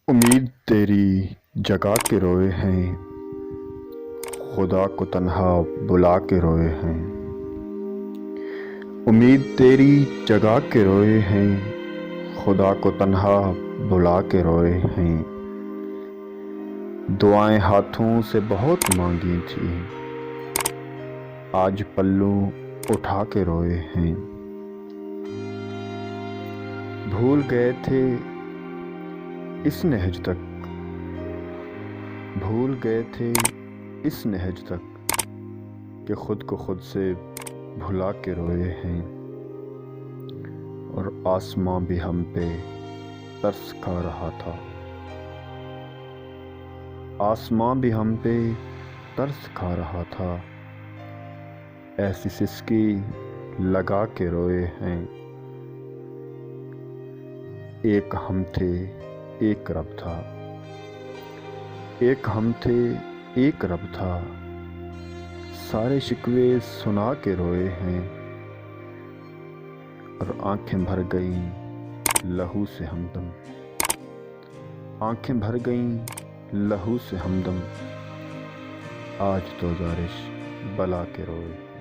امید تیری جگا کے روئے ہیں، خدا کو تنہا بلا کے روئے ہیں۔ امید تیری جگا کے روئے ہیں، خدا کو تنہا بلا کے روئے ہیں۔ دعائیں ہاتھوں سے بہت مانگی تھیں، آج پلوں اٹھا کے روئے ہیں۔ بھول گئے تھے اس نہج تک، بھول گئے تھے اس نہج تک کہ خود کو خود سے بھلا کے روئے ہیں۔ اور آسماں بھی ہم پہ ترس کھا رہا تھا، آسماں بھی ہم پہ ترس کھا رہا تھا، ایسی سسکی لگا کے روئے ہیں۔ ایک ہم تھے ایک رب تھا، ایک ہم تھے ایک رب تھا، سارے شکوے سنا کے روئے ہیں۔ اور آنکھیں بھر گئیں لہو سے ہمدم، آنکھیں بھر گئیں لہو سے ہمدم، آج تو زارش بلا کے روئے۔